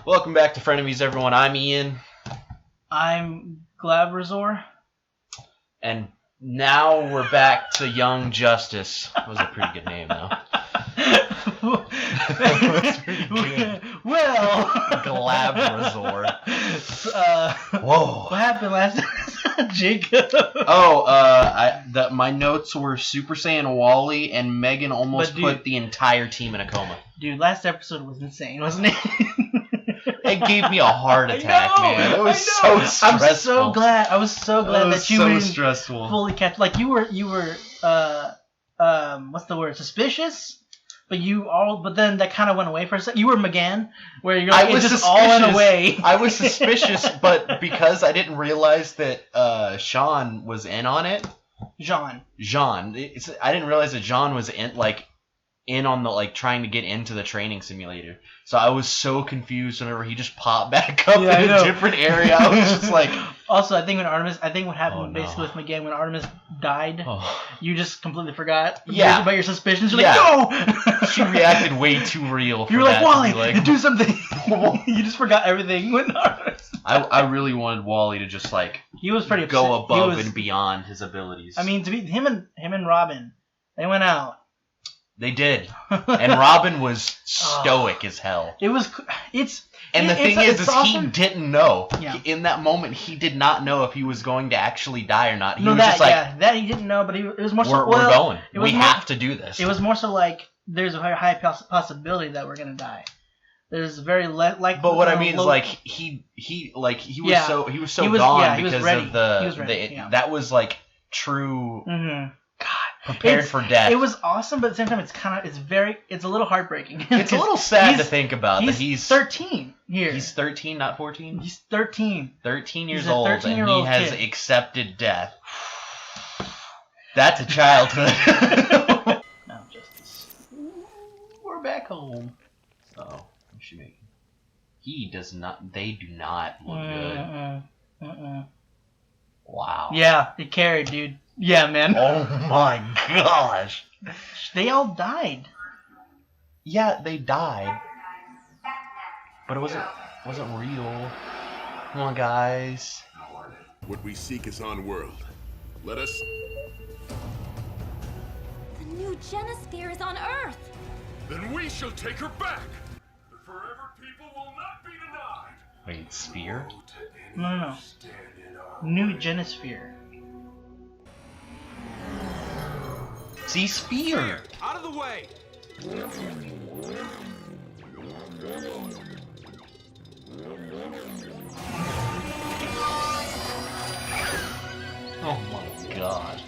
Welcome back to Frenemies, everyone. I'm Ian. I'm Glabrazor. And now we're back to Young Justice. That was a pretty good name, though. That was pretty good. Well, Glabrazor. Whoa. What happened last time, Jacob? My notes were Super Saiyan Wally and Megan almost put the entire team in a coma. Dude, last episode was insane, wasn't it? It gave me a heart attack, man. It was so stressful. I was so glad that you were stressful. Fully catch. Like you were what's the word? Suspicious. But then that kind of went away for a second. You were McGann, where you're like, it just all went away. I was suspicious, but because I didn't realize that Sean was in on it. Jean. I didn't realize that Jean was in on the trying to get into the training simulator. So I was so confused whenever he just popped back up in a different area. I was just like. Also, I think what happened basically with McGann when Artemis died, you just completely forgot about your suspicions. You're like, no! She reacted way too real. You were like, Wally, do something. You just forgot everything when Artemis died. I really wanted Wally to just he was pretty go above and beyond his abilities. I mean, to be him and Robin, they went out. They did, and Robin was stoic as hell. And the thing is awesome. He didn't know. Yeah. In that moment, he did not know if he was going to actually die or not. He was that he didn't know, but it was more so. We're going. We have to do this. It was more so like there's a very high possibility that we're gonna die. There's very like. But what I mean is he was so gone because of that was like true. Mm-hmm. Prepared for death. It was awesome, but at the same time, it's a little heartbreaking. It's a little sad to think about that he's 13 here. He's 13, not 14? He's 13. 13 years old, and he has accepted death. That's a childhood. Now, Justice. We're back home. Uh-oh. What's she making? They do not look good. Wow. Yeah, it carried, dude. Yeah, man. Oh my gosh. They all died. Yeah, they died. But it wasn't real. Come on, guys. What we seek is on world. Let us. The new Genosphere is on Earth. Then we shall take her back. The forever people will not be denied. Wait, sphere? No. New Genosphere. See, sphere! Out of the way! Oh my god.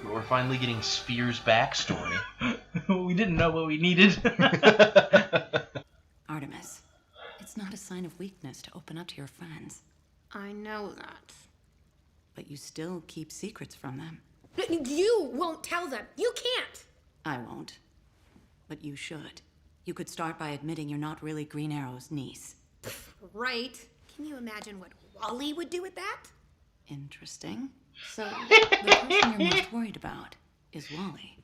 We're finally getting Sphere's backstory. We didn't know what we needed. Artemis, it's not a sign of weakness to open up to your friends. I know that. But you still keep secrets from them. You won't tell them. You can't. I won't. But you should. You could start by admitting you're not really Green Arrow's niece. Right. Can you imagine what Wally would do with that? Interesting. So, the person you're most worried about is Wally.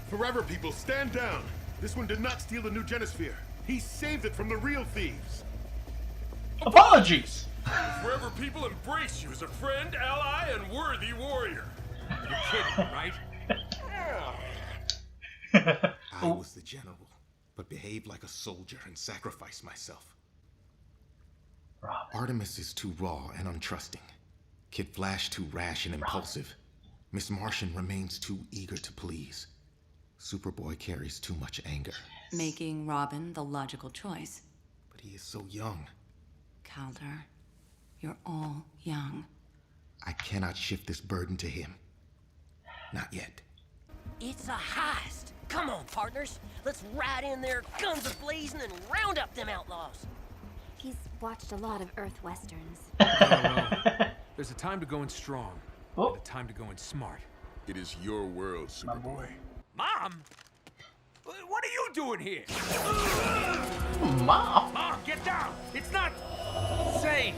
Forever people, stand down. This one did not steal the new Genosphere. He saved it from the real thieves. Apologies. Forever people embrace you as a friend, ally, and worthy warrior. You're kidding, right? I was the general, but behaved like a soldier and sacrificed myself. Artemis is too raw and untrusting. Kid Flash too rash and impulsive. Miss Martian remains too eager to please. Superboy carries too much anger. Making Robin the logical choice. But he is so young. Kaldur, you're all young. I cannot shift this burden to him. Not yet. It's a heist. Come on, partners. Let's ride in there, guns a-blazing, and round up them outlaws. He's watched a lot of Earth Westerns. No. There's a time to go in strong, and a time to go in smart. It is your world, Superboy. Mom? What are you doing here? Mom! Mom, get down! It's not safe.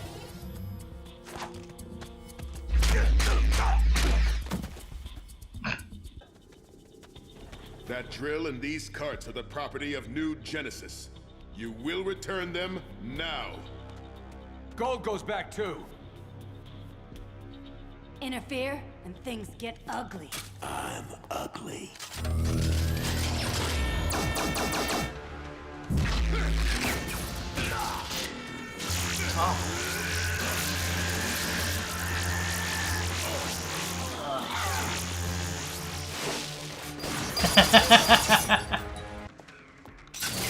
That drill and these carts are the property of New Genesis. You will return them now. Gold goes back too. Interfere, and things get ugly. I'm ugly.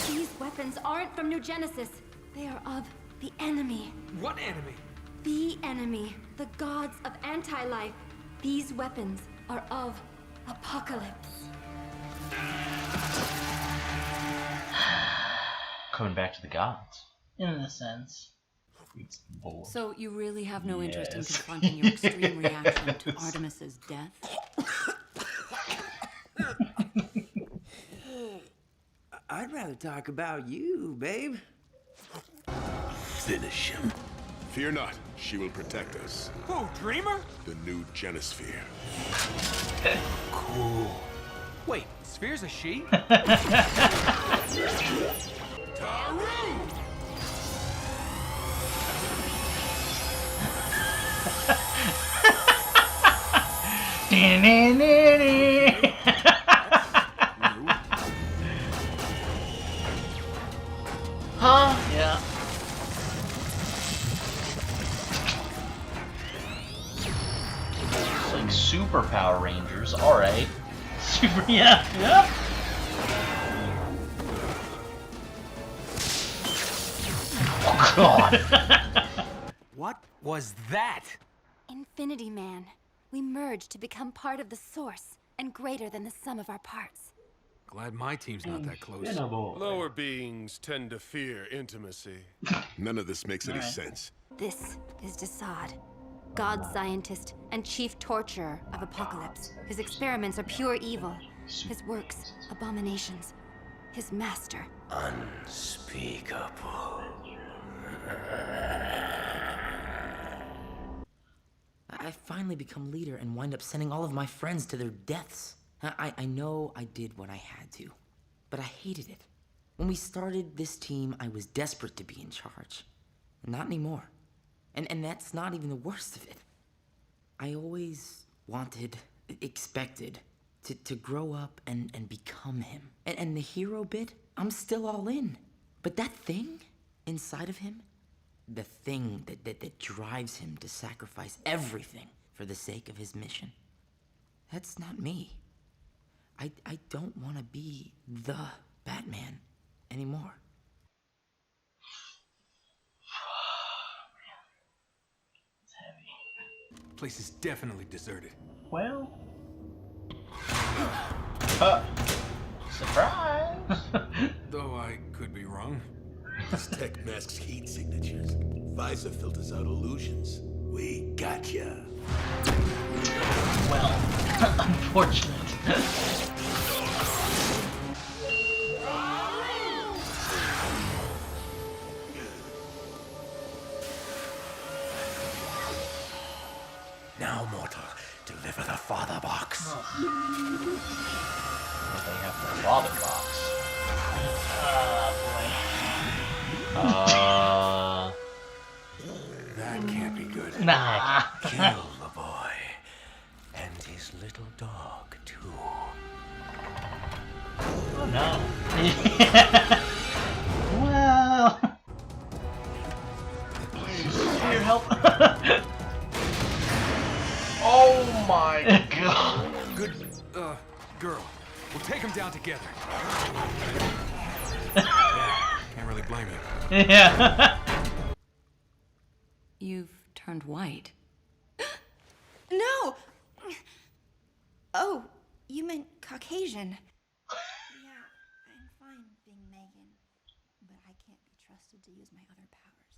These weapons aren't from New Genesis. They are of the enemy. What enemy? The enemy. The gods of anti-life. These weapons are of Apocalypse. Coming back to the gods. In a sense. So you really have no interest in confronting your extreme reaction to Artemis's death? I'd rather talk about you, babe. Finish him. Fear not, she will protect us. Who, Dreamer? The New Genosphere. Cool. Wait, Sphere's a she? Taru! Huh? Yeah. It's like Super Power Rangers. All right. Super. Yeah. Yep. Oh God. What was that? Infinity Man. We merge to become part of the Source and greater than the sum of our parts. Glad my team's not that close. Lower beings tend to fear intimacy. None of this makes any sense. This is Desaad, God scientist and chief torturer of Apocalypse. His experiments are pure evil. His works, abominations. His master. Unspeakable. I finally become leader and wind up sending all of my friends to their deaths. I know I did what I had to, but I hated it. When we started this team, I was desperate to be in charge. Not anymore. And that's not even the worst of it. I always wanted, expected, to grow up and become him. And the hero bit, I'm still all in. But that thing inside of him, the thing that drives him to sacrifice everything for the sake of his mission, that's not me. I don't want to be the Batman anymore. It's heavy. Place is definitely deserted. Well. Surprise. Though I could be wrong. This tech masks heat signatures. Visor filters out illusions. We gotcha. Well. Unfortunate. Now, mortal, deliver the father box. But they have the father box. That can't be good. Nah. Kill the boy. And his little dog, too. Oh no. Well. For your help. Oh my God. Good, girl. We'll take him down together. Can't really blame you. Yeah. You've turned white. No! Oh, you meant Caucasian. Yeah, I'm fine being Megan, but I can't be trusted to use my other powers.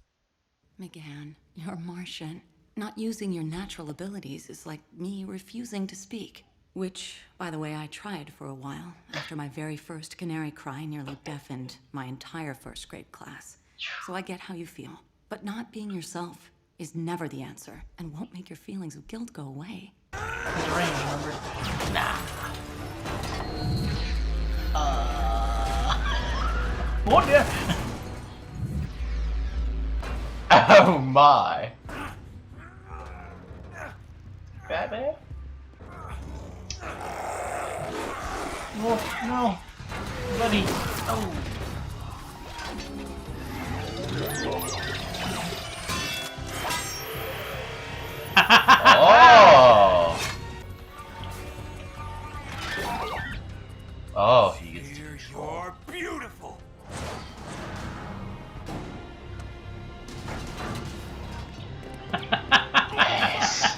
McGann, you're Martian. Not using your natural abilities is like me refusing to speak. Which, by the way, I tried for a while, after my very first canary cry nearly deafened my entire first grade class. So I get how you feel. But not being yourself is never the answer and won't make your feelings of guilt go away. There's rain, remember? Nah. Oh dear. Oh my. Batman? Oh no. Buddy. Oh. Oh. Oh, he gets to control. You're beautiful. Yes.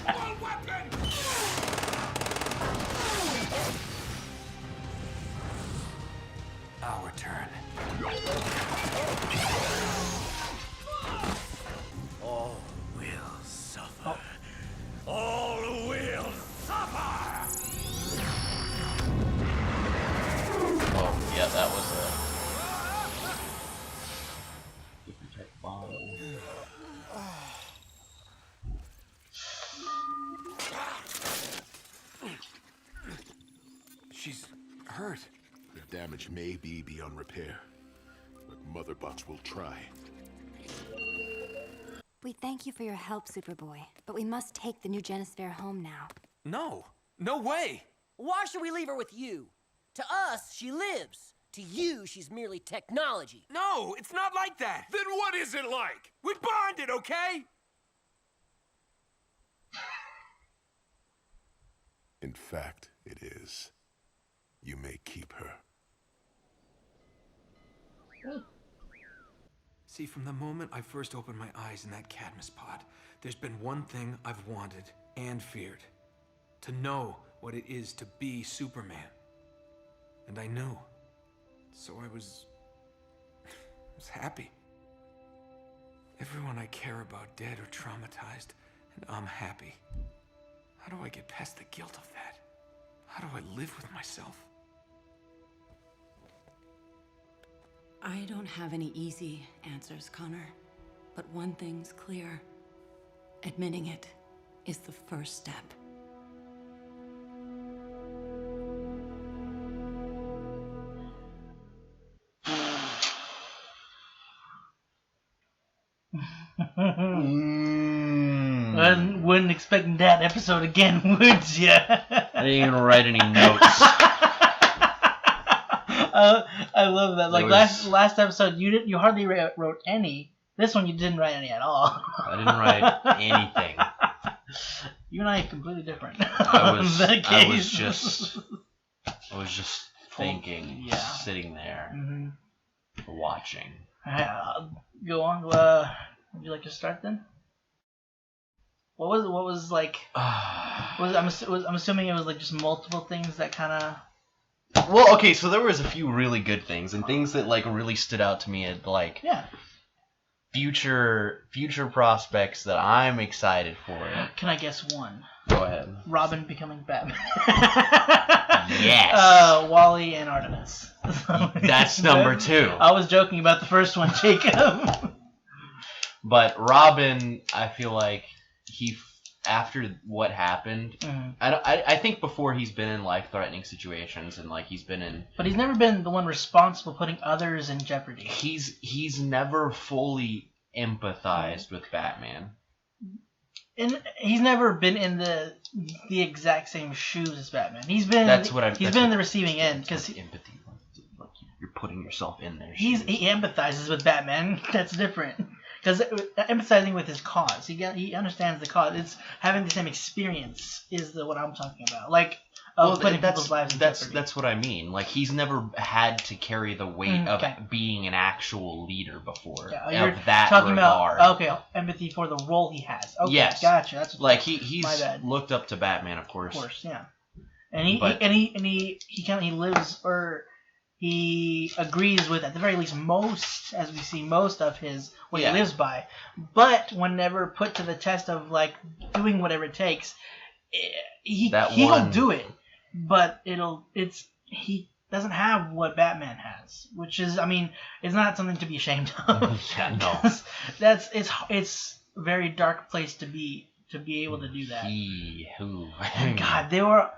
Our turn. All will suffer. All will suffer. Oh, yeah, that was a different type of bomb. She's hurt. The damage may be beyond repair, but Motherbots will try. We thank you for your help, Superboy, but we must take the new Genosphere home now. No. No way. Why should we leave her with you? To us, she lives. To you, she's merely technology. No, it's not like that. Then what is it like? We bonded, okay? In fact, it is. You may keep her. See, from the moment I first opened my eyes in that Cadmus pod, there's been one thing I've wanted and feared. To know what it is to be Superman. And I knew. So I was happy. Everyone I care about dead or traumatized, and I'm happy. How do I get past the guilt of that? How do I live with myself? I don't have any easy answers, Connor. But one thing's clear. Admitting it is the first step. I wouldn't expect that episode again, would ya? I didn't even write any notes. I love that. Like last episode, you hardly wrote any. This one, you didn't write any at all. I didn't write anything. You and I are completely different. I was just thinking, sitting there, watching. Go on. Would you like to start then? What was like? I'm assuming it was like just multiple things that kind of. Well, okay, so there was a few really good things and things that like really stood out to me as like future prospects that I'm excited for. Can I guess one? Go ahead. Robin becoming Batman. Yes. Wally and Artemis. That's number 2. I was joking about the first one, Jacob. But Robin, I feel like after what happened, I think before he's been in life-threatening situations and like he's been in. But he's never been the one responsible putting others in jeopardy. He's never fully empathized with Batman. And he's never been in the exact same shoes as Batman. He's been in the receiving end because empathy. Like you're putting yourself in there. He empathizes with Batman. That's different. Because empathizing with his cause, he understands the cause. It's having the same experience is what I'm talking about. Like putting people's lives in jeopardy. That's what I mean. Like he's never had to carry the weight of being an actual leader before. Yeah, you're talking about empathy for the role he has. Okay, yes, gotcha. That's like he's looked up to Batman, of course. Of course, yeah. And he lives or. He agrees with, at the very least, most of what he lives by. But whenever put to the test of like doing whatever it takes, he'll do it. But he doesn't have what Batman has, which is, I mean, it's not something to be ashamed of. Yeah, no. It's a very dark place to be able to do that. And God, they were.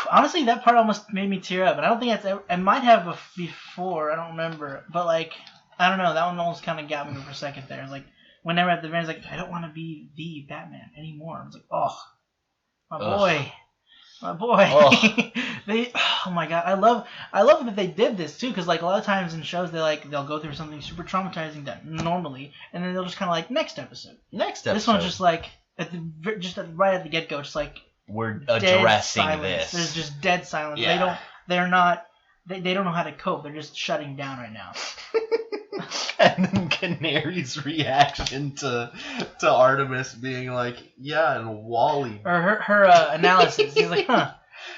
Honestly, that part almost made me tear up, and I don't think that's ever. It might have before. I don't remember, but like, I don't know. That one almost kind of got me for a second there. It's like whenever at the very end, it's like I don't want to be the Batman anymore. I was like, oh, my boy. Oh my God, I love that they did this too, because like a lot of times in shows they'll go through something super traumatizing that normally, and then they'll just kind of like next episode. This one's just like right at the get go, just like. We're addressing this. There's just dead silence. Yeah. They don't know how to cope. They're just shutting down right now. And then Canary's reaction to Artemis being like, yeah, and Wally. Or her analysis. He's like, huh.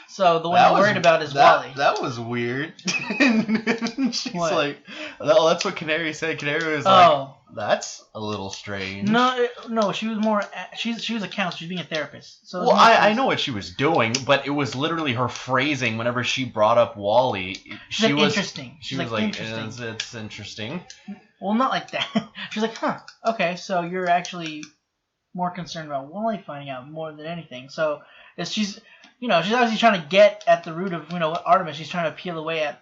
So the one I'm worried about is Wally. That was weird. She's like, that's what Canary said. Canary was like, that's a little strange. No, she was more. She was a counselor. She was being a therapist. So I know what she was doing, but it was literally her phrasing whenever she brought up Wally. She was interesting. She was like, it's interesting. Well, not like that. She was like, huh, okay, so you're actually more concerned about Wally finding out more than anything. So she's obviously trying to get at the root of, Artemis. She's trying to peel away at,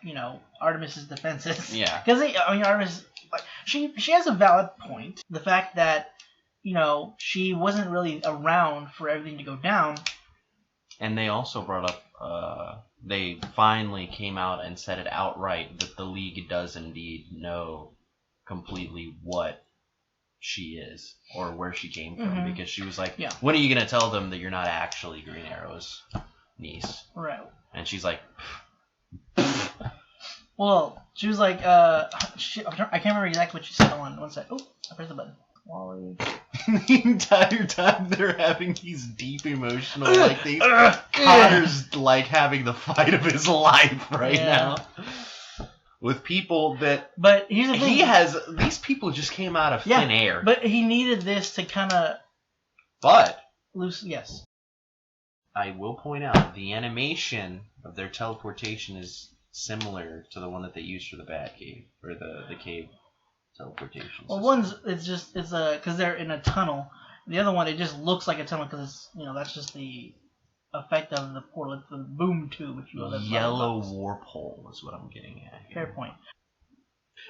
Artemis's defenses. Yeah. Because, Artemis, she has a valid point. The fact that, she wasn't really around for everything to go down. And they also brought up, they finally came out and said it outright that the League does indeed know completely what she is or where she came from, because she was like, when are you going to tell them that you're not actually Green Arrow's niece? Right. And she's like, well, she was like, I can't remember exactly what she said on one side. Oh, I pressed the button. Wally. The entire time they're having these deep emotional, like these Connor's like having the fight of his life right now. With people that... But here's the thing. These people just came out of thin air. But he needed this to kind of... Yes. I will point out, the animation of their teleportation is similar to the one that they used for the Batcave. Or the cave teleportation Well, system. it's because they're in a tunnel. The other one, it just looks like a tunnel because it's, that's just the... effect of the portal. It's the boom tube, if you will. Yellow warp hole is what I'm getting at here. Fair point.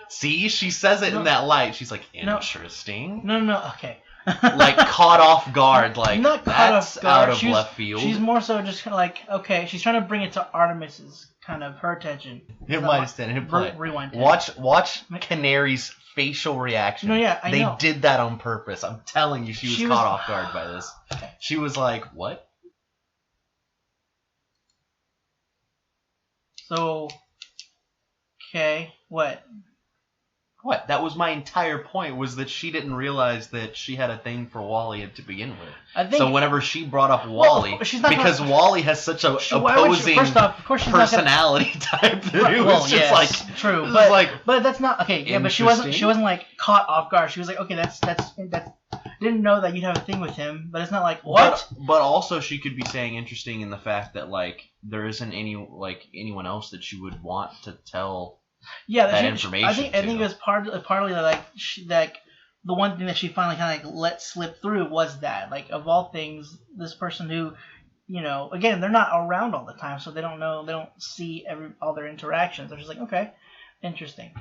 See, she says it in that light. She's like, interesting. No, okay. Like, caught off guard. Like, not that's off guard. out of left field. She's more so just kind of like, okay, she's trying to bring it to Artemis's kind of her attention. Hit my stand. Hit play. Rewind. Watch Canary's facial reaction. No, yeah, I know. They did that on purpose. I'm telling you, she was caught off guard by this. Okay. She was like, what? So, okay, what? What? That was my entire point, was that she didn't realize that she had a thing for Wally to begin with. So whenever she brought up Wally, because Wally has such a opposing personality type, that it was just like... True, but that's not... Okay, yeah, but she wasn't like caught off guard. She was like, okay, that's didn't know that you'd have a thing with him, but it's not like, what? But also she could be saying interesting in the fact that, like, there isn't anyone else that she would want to tell that information. I think it was partly like the one thing that she finally kind of like let slip through was that, like, of all things, this person who, again, they're not around all the time, so they don't see all their interactions. They're just like, okay, interesting.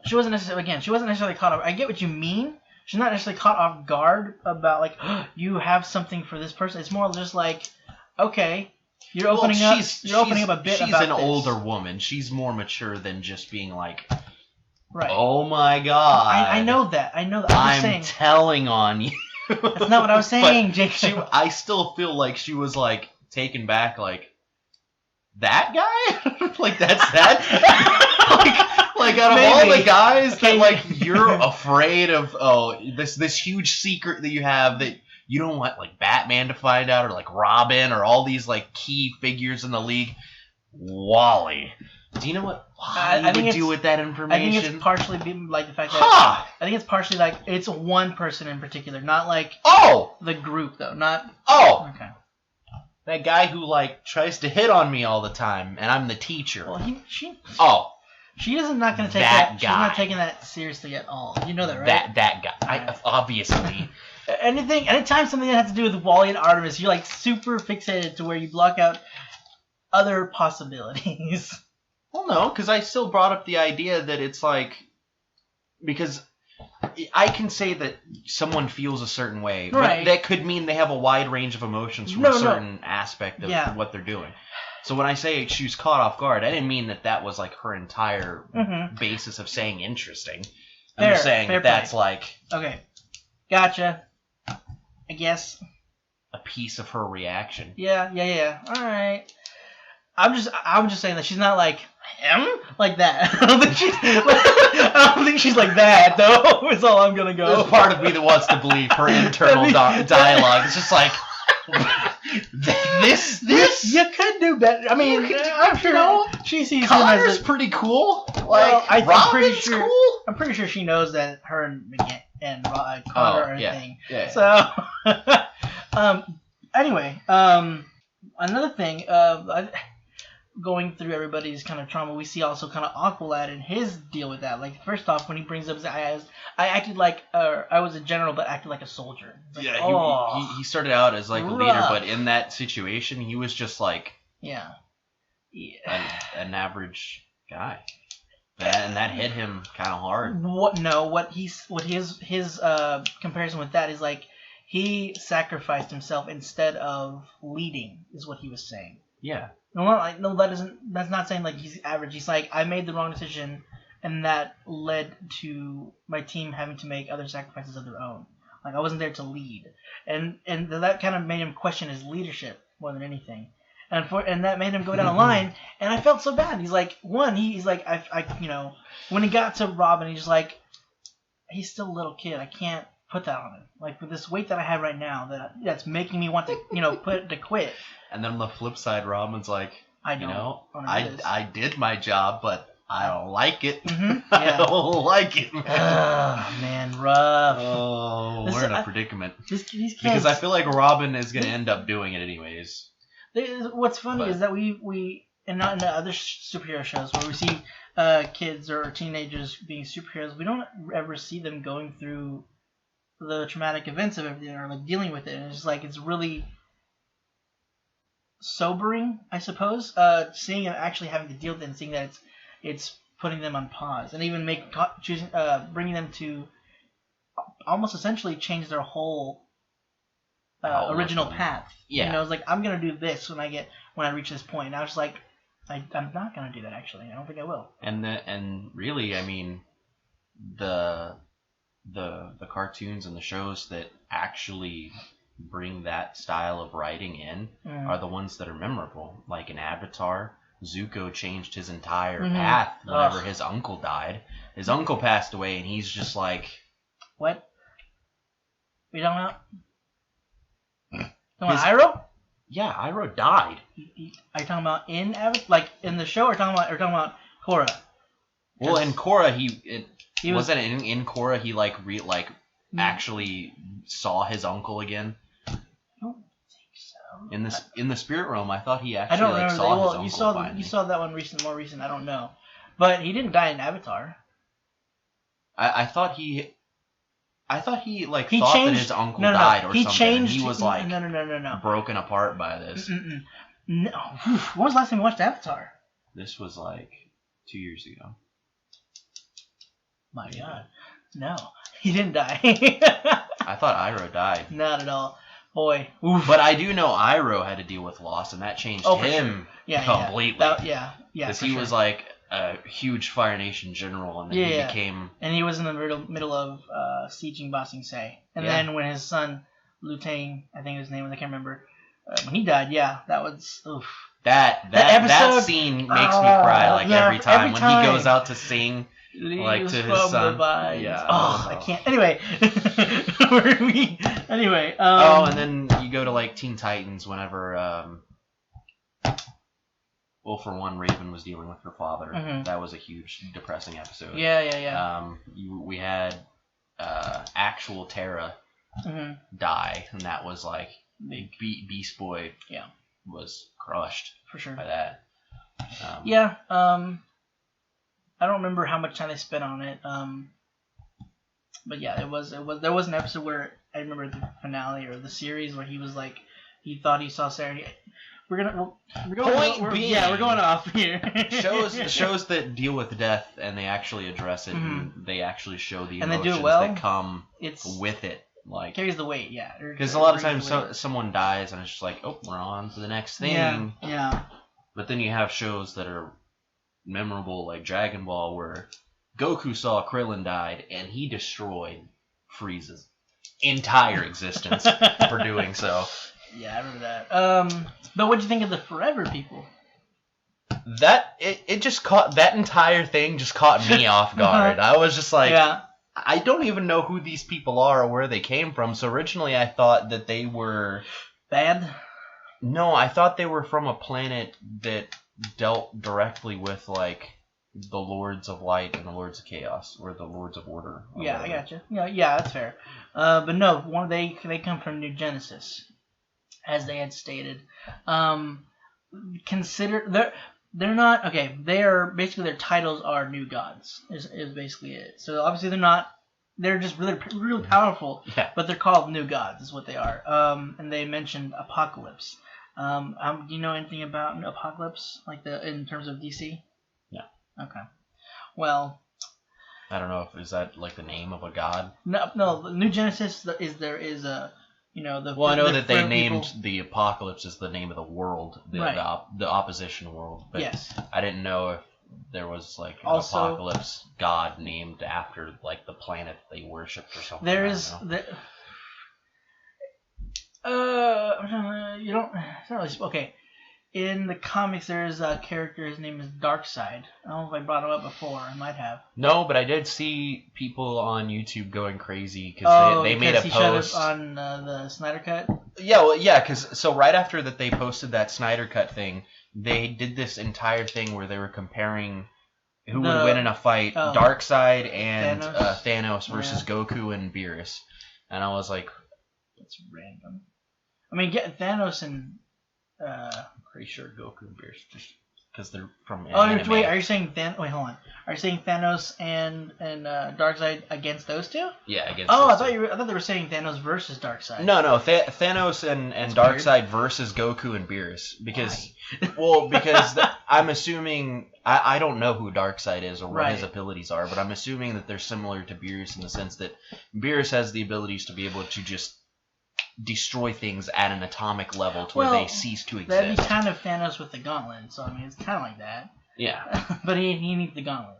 She wasn't necessarily caught off. I get what you mean. She's not necessarily caught off guard about, like, you have something for this person. It's more just like, okay, you're opening up a bit about this. She's an older woman. She's more mature than just being like, right. Oh my God. I know that. I'm telling on you. That's not what I was saying, Jacob. I still feel like she was like taken back, like, that guy? Like, that's that? Like out of all the guys that, like, you're afraid of, this huge secret that you have that you don't want, like, Batman to find out, or like Robin, or all these, like, key figures in the League. Wally. Do you know what Wally would do with that information? I think it's partially like the fact that I think it's partially like it's one person in particular, not like the group though. Not okay. That guy who like tries to hit on me all the time, and I'm the teacher. Well, she isn't not going to take that that. guy. She's not taking that seriously at all. You know that, right? That guy. Obviously. Anytime something that has to do with Wally and Artemis, you're like super fixated to where you block out other possibilities. Well, no, because I still brought up the idea that it's like, because I can say that someone feels a certain way, right. but that could mean they have a wide range of emotions from a certain aspect of what they're doing. So when I say she was caught off guard, I didn't mean that was like her entire basis of saying interesting. I'm just saying that's like... Okay, gotcha. I guess. A piece of her reaction. Yeah. All right. I'm just saying that she's not like him like that. I don't think she's like that though. Is all I'm gonna go. There's part of me that wants to believe her internal dialogue. It's just like this. You could do better. I mean, I'm sure she sees Connor's him as pretty cool. Well, I'm pretty sure. Cool. I'm pretty sure she knows that her and Connor are a thing. Yeah. So, anyway, another thing. Going through everybody's kind of trauma, we see also kind of Aqualad and his deal with that. Like, first off, when he brings up his eyes, I acted like I was a general, but acted like a soldier. Like, he started out as like a leader, but in that situation, he was just like an average guy, and that hit him kind of hard. What his comparison with that is like he sacrificed himself instead of leading, is what he was saying. Yeah. That's not saying like he's average. He's like, I made the wrong decision, and that led to my team having to make other sacrifices of their own. Like, I wasn't there to lead, and that kind of made him question his leadership more than anything, and that made him go down a line. And I felt so bad. He's like, he's like, I when he got to Robin, he's like, he's still a little kid. I can't put that on him. Like, with this weight that I have right now, that's making me want to quit. And then on the flip side, Robin's like, I did my job, but I don't like it. Yeah. I don't like it. Oh, man, rough. Oh, we're in a predicament. These kids, because I feel like Robin is going to end up doing it anyways. What's funny is that we and not in the other superhero shows where we see kids or teenagers being superheroes, we don't ever see them going through the traumatic events of everything or like dealing with it. And it's just like, it's really sobering, I suppose, seeing them actually having to deal with it and seeing that it's putting them on pause and even bringing them to almost essentially change their whole original path. Yeah. It's like, I'm gonna do this when I reach this point. And I was like, I'm not gonna do that actually. I don't think I will. And really, I mean, the cartoons and the shows that actually bring that style of writing in are the ones that are memorable. Like in Avatar, Zuko changed his entire path whenever his uncle died. His uncle passed away, and he's just like, what? We don't know. Iroh? Yeah, Iroh died. Are you talking about in Avatar, like in the show, or talking about Korra? Well, in Korra, he wasn't in Korra. He actually saw his uncle again. I don't think so. In the spirit realm, I thought he actually saw his uncle finally. You saw that one more recent. I don't know, but he didn't die in Avatar. I thought he thought he that his uncle died or he something. Changed, and he was like no. broken apart by this. No. When was the last time you watched Avatar? This was like 2 years ago. My God. No. He didn't die. I thought Iroh died. Not at all. Boy. Oof. But I do know Iroh had to deal with loss, and that changed him completely. Yeah. Because he was like a huge Fire Nation general, and then he became... And he was in the middle of sieging Ba Sing Se. And then when his son, Liu Tang, I think his name was, I can't remember, when he died, that was... Oof. That scene makes me cry every time when he goes out to sing... Like to his son. I can't. Anyway. Anyway. And then you go to like Teen Titans whenever, well, for one, Raven was dealing with her father. That was a huge, depressing episode. Yeah. We had actual Terra die, and that was like Beast Boy. Yeah. was crushed for sure by that. Yeah. I don't remember how much time they spent on it. But yeah, it was. There was an episode where I remember the finale or the series where he was like, he thought he saw Sarah. We're going off here. shows that deal with death and they actually address it and they actually show the emotions that come with it. Like carries the weight, yeah. Because a lot of times someone dies and it's just like, oh, we're on to the next thing. Yeah. But then you have shows that are memorable, like Dragon Ball, where Goku saw Krillin died and he destroyed Frieza's entire existence for doing so. Yeah, I remember that. But what'd you think of the Forever People? It just caught that entire thing just caught me off guard. I was just like, I don't even know who these people are or where they came from. So originally I thought that they were bad. No, I thought they were from a planet that dealt directly with like the Lords of Light and the Lords of Chaos, or the Lords of Order. Yeah, I gotcha. Yeah, that's fair. But no, they come from New Genesis, as they had stated. Consider they're not okay. They are basically their titles are new gods. Is basically it. So obviously they're not. They're just really powerful. Yeah. But they're called new gods. Is what they are. And they mentioned Apocalypse. Do you know anything about Apocalypse, like in terms of DC? Yeah. Okay. Well, I don't know is that like the name of a god? No. The New Genesis is a Well, I know that they named the Apocalypse as the name of the world, the opposition world. But yes. I didn't know if there was like an Apocalypse god named after like the planet they worshipped or something. There is you don't. It's not really okay. In the comics, there is a character. His name is Darkseid. I don't know if I brought him up before. I might have. No, but I did see people on YouTube going crazy because they made a post. Showed up on the Snyder Cut. Yeah, because so right after that they posted that Snyder Cut thing, they did this entire thing where they were comparing who would win in a fight, Darkseid and Thanos versus Goku and Beerus, and I was like, that's random. I mean, Thanos and. Pretty sure Goku and Beerus just because they're from. Anime. Wait, are you saying Wait, hold on. Are you saying Thanos and Darkseid against those two? Yeah, against. I thought they were saying Thanos versus Darkseid. No, Thanos and Darkseid versus Goku and Beerus because I'm assuming I don't know who Darkseid is or what his abilities are, but I'm assuming that they're similar to Beerus in the sense that Beerus has the abilities to be able to just destroy things at an atomic level to where they cease to exist. That'd be kind of Thanos with the gauntlet, so I mean it's kind of like that. Yeah. But he needs the gauntlet.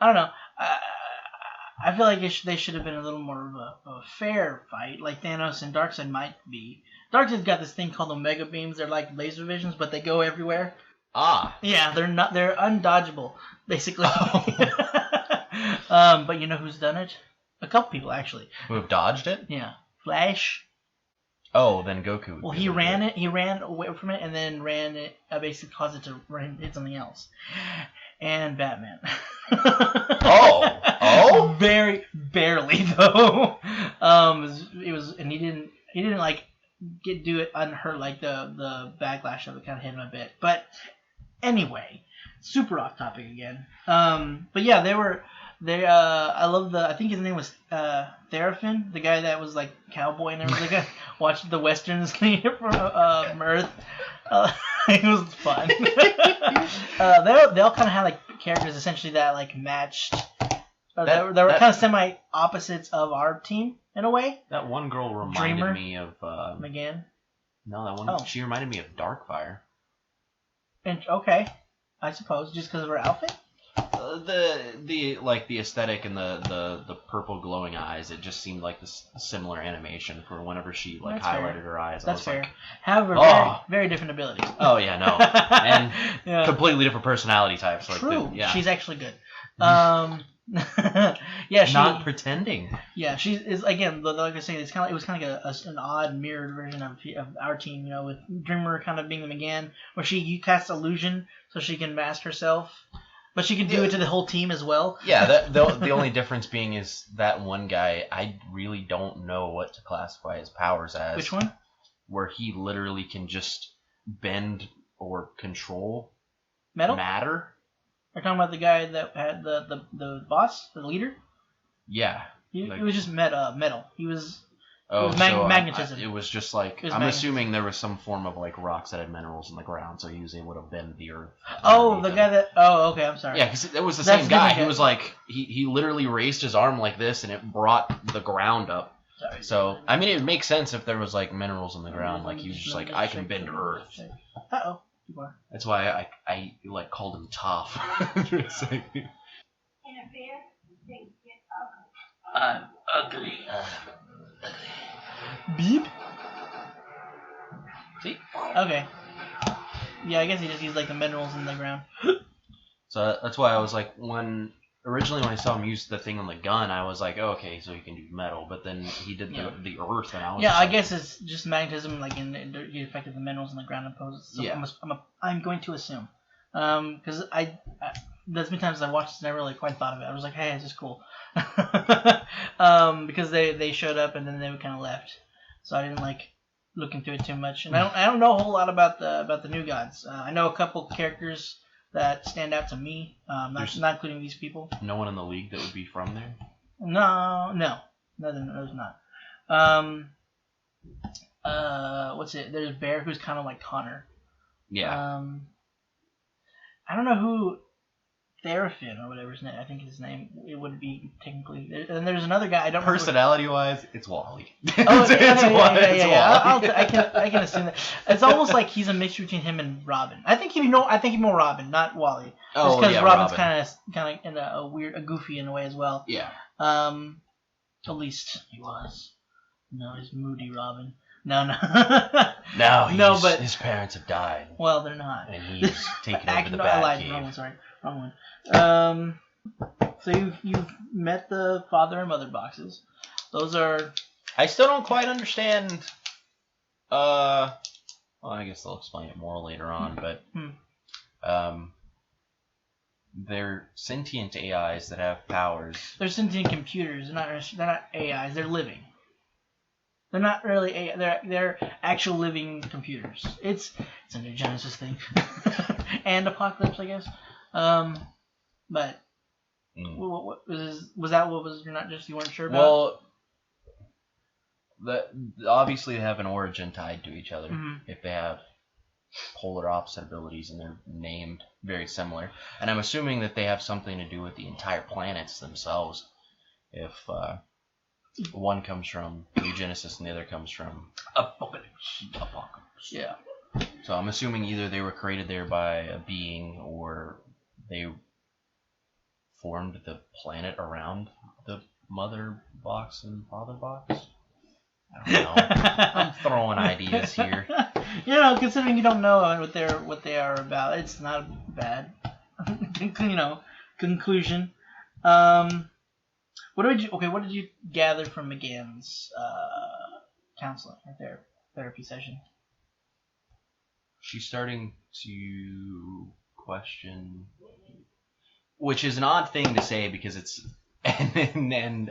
I don't know. I feel like they should have been a little more of a fair fight, like Thanos and Darkseid might be. Darkseid's got this thing called Omega Beams. They're like laser visions, but they go everywhere. Yeah, they're undodgeable, basically. But you know who's done it? A couple people actually. Who have dodged it? Yeah, Flash. Oh, then Goku. Well, he ran away from it, and then ran it. Basically, caused it to hit something else. And Batman. Oh, very barely though. It was, and he didn't like do it unhurt. Like the backlash of it kind of hit him a bit. But anyway, super off topic again. But yeah, they were. I love I think his name was Therafin, the guy that was like cowboy and everything. I watched the westerns from Earth. It was fun. They all kind of had like characters essentially that like matched. They were kind of semi opposites of our team in a way. That one girl reminded me of McGann. No, that one. She reminded me of Darkfire. And okay, I suppose just because of her outfit. The aesthetic and the purple glowing eyes, it just seemed like this similar animation for whenever she highlighted her eyes. That's fair. Like, however, very different abilities. Oh yeah, no, and completely different personality types. True. Yeah. She's actually good. Yeah, not pretending. Yeah, she is again. Like I say, it was kind of like an odd mirrored version of our team. You know, with Dreamer kind of being the McGann, where you cast illusion so she can mask herself. But she can do it to the whole team as well. Yeah, the only difference being is that one guy, I really don't know what to classify his powers as. Which one? Where he literally can just bend or control Metal? matter. We're talking about the guy that had the boss, the leader. Yeah. He was just metal. He was. Oh, it was so magnetism. it was just like I'm assuming there was some form of like rocks that had minerals in the ground, so he was able to bend the earth. Oh, the guy that. Oh, okay. I'm sorry. Yeah, because it was the same guy. He was like he literally raised his arm like this, and it brought the ground up. Sorry. So I mean, it would make sense if there was like minerals in the ground. Like he was just like, I can bend earth. Uh-oh. That's why I like called him tough. I'm ugly. Beep. See? Okay. Yeah, I guess he just used like the minerals in the ground. So that's why I was like, originally when I saw him use the thing on the gun, I was like, oh, okay, so he can do metal. But then he did the earth, and I was I guess it's just magnetism, like it affected the minerals in the ground and poses. So yeah. I'm going to assume, because there's been times I watched this and I never really quite thought of it. I was like, hey, this is cool, because they showed up and then they kind of left, so I didn't like look into it too much. And I don't know a whole lot about the New Gods. I know a couple characters that stand out to me, not including these people. No one in the league that would be from there? No, there's not. What's it? There's Bear, who's kind of like Connor. Yeah. I don't know who Therafin or whatever his name. I think his name it would be technically. And there's another guy. I don't. Personality-wise, it's Wally. Oh, yeah. I can assume that. It's almost like he's a mix between him and Robin. I think he's more Robin, not Wally. Oh, because yeah, Robin's Robin. kind of in a goofy in a way as well. Yeah. At least he was. No, he's moody Robin. No. No, but his parents have died. Well, they're not. And he's taken over the Bat Cave. Wrong one. So you've met the father and mother boxes. Those are. I still don't quite understand. Well, I guess they'll explain it more later on, but they're sentient AIs that have powers. They're sentient computers. They're not AIs. They're living. They're not really AI. They're actual living computers. It's a New Genesis thing, and Apocalypse, I guess. But what was that? What was you weren't sure about? Well, obviously they have an origin tied to each other. Mm-hmm. If they have polar opposite abilities and they're named very similar, and I'm assuming that they have something to do with the entire planets themselves. If one comes from New Genesis and the other comes from Apocalypse. Yeah. So I'm assuming either they were created there by a being or they formed the planet around the mother box and father box. I don't know. I'm throwing ideas here. Considering you don't know what they are about, it's not a bad, conclusion. What did you gather from McGann's counseling or therapy session? She's starting to question, which is an odd thing to say because it's, and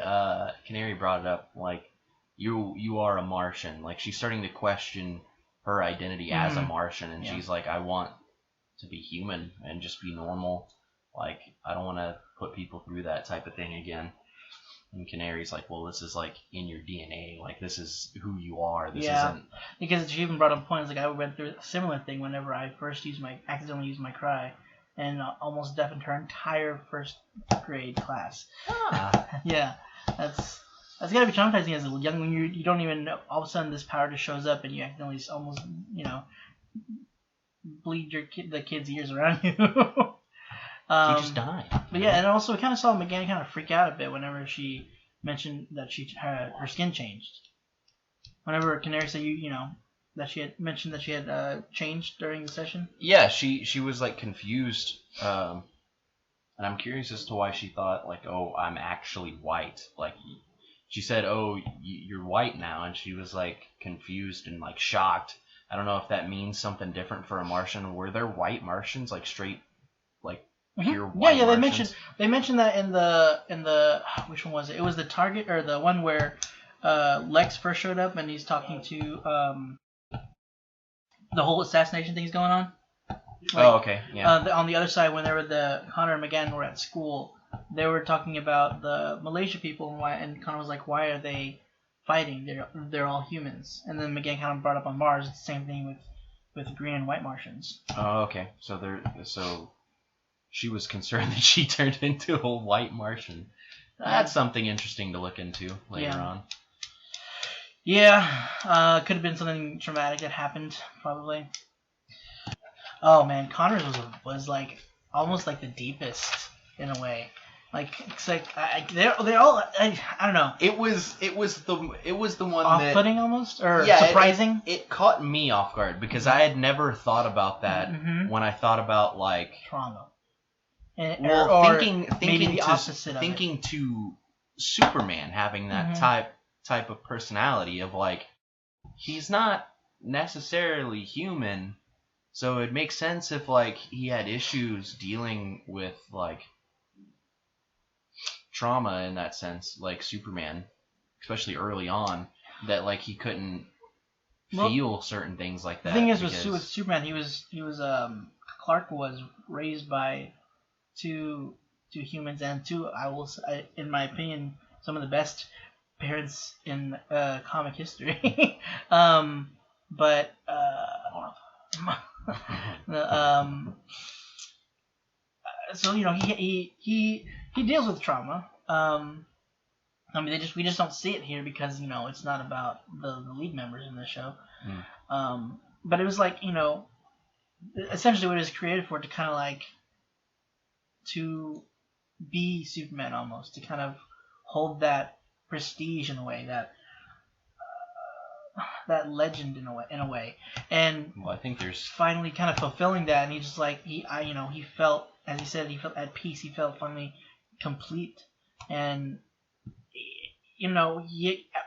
Canary brought it up, like, you are a Martian. Like, she's starting to question her identity as a Martian, and she's like, I want to be human and just be normal. Like, I don't want to put people through that type of thing again. And Canary's like, well, this is like in your DNA. Like, this is who you are. This isn't. Because she even brought up points like I went through a similar thing whenever I first accidentally used my cry, and almost deafened her entire first grade class. Yeah, that's gotta be traumatizing as a young when you don't even know. All of a sudden, this power just shows up, and you accidentally almost bleed the kid's ears around you. He just died. But yeah, and also we kind of saw McGann kind of freak out a bit whenever she mentioned that her skin changed. Whenever Canary said that she had mentioned that she had changed during the session. Yeah, she was like confused, and I'm curious as to why she thought like, oh, I'm actually white. Like, she said, oh, you're white now, and she was like confused and like shocked. I don't know if that means something different for a Martian. Were there white Martians, like straight, like pure white Martians? They mentioned that in the which one was it? It was the Target or the one where Lex first showed up and he's talking to the whole assassination thing's going on. Oh, okay, yeah. On the other side, when Connor and McGann were at school, they were talking about the Malaysia people and Connor was like, "Why are they fighting? They're all humans." And then McGann kind of brought up on Mars. It's the same thing with green and white Martians. Oh, okay. So she was concerned that she turned into a white Martian. That's something interesting to look into later on. Yeah, could have been something traumatic that happened, probably. Oh man, Connor's was like almost like the deepest in a way. Like it's like they're all I don't know. It was the one off-putting almost or yeah, surprising. It caught me off guard because I had never thought about that when I thought about like trauma. Or thinking the opposite thinking to Superman having that type of personality of like he's not necessarily human, so it makes sense if like he had issues dealing with like trauma in that sense, like Superman, especially early on, that like he couldn't feel certain things like that. The thing is with Superman, he was Clark was raised by two humans and in my opinion, some of the best parents in comic history. So you know he deals with trauma. I mean we just don't see it here because you know it's not about the lead members in the show. But it was like you know essentially what it was created for, to kind of like to be Superman almost, to kind of hold that prestige in a way, that legend in a way, and I think there's finally kind of fulfilling that, and he just like he felt, as he said, he felt at peace, he felt finally complete, and you know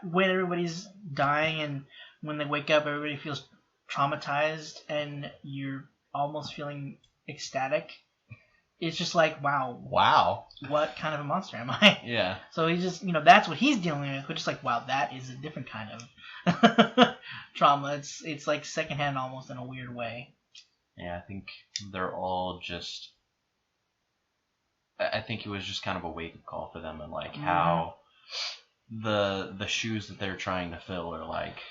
when everybody's dying and when they wake up, everybody feels traumatized, and you're almost feeling ecstatic. It's just like, wow, what kind of a monster am I? Yeah. So he just, that's what he's dealing with, which is like, wow, that is a different kind of trauma. It's like secondhand almost in a weird way. Yeah, I think they're all just. I think it was just kind of a wake-up call for them, and like how the shoes that they're trying to fill are like.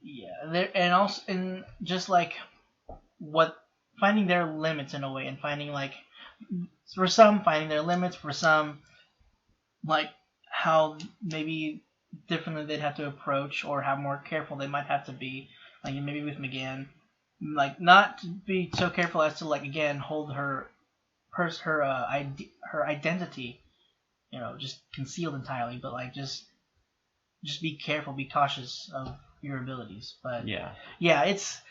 Yeah, and just like what finding their limits in a way, and finding like. For some, finding their limits. For some, like how maybe differently they'd have to approach, or how more careful they might have to be. Like maybe with McGann, like not to be so careful as to like again hold her identity, just concealed entirely. But like just be careful, be cautious of your abilities. But yeah, it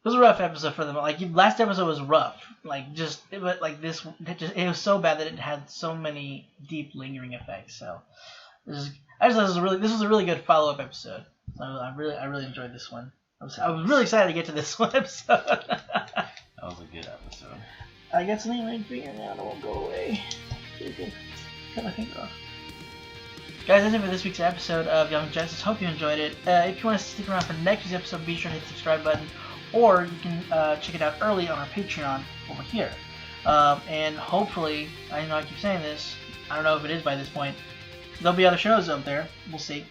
was a rough episode for them. Like last episode was rough. Like it was so bad that it had so many deep lingering effects. So I just thought this was a really good follow up episode. So I really enjoyed this one. I was really excited to get to this one episode. That was a good episode. I got something in my finger now that won't go away. Cut my finger off. Guys, that's it for this week's episode of Young Justice. Hope you enjoyed it. If you want to stick around for next week's episode, be sure to hit the subscribe button. Or you can check it out early on our Patreon over here. And hopefully, I know I keep saying this, I don't know if it is by this point, there'll be other shows out there. We'll see.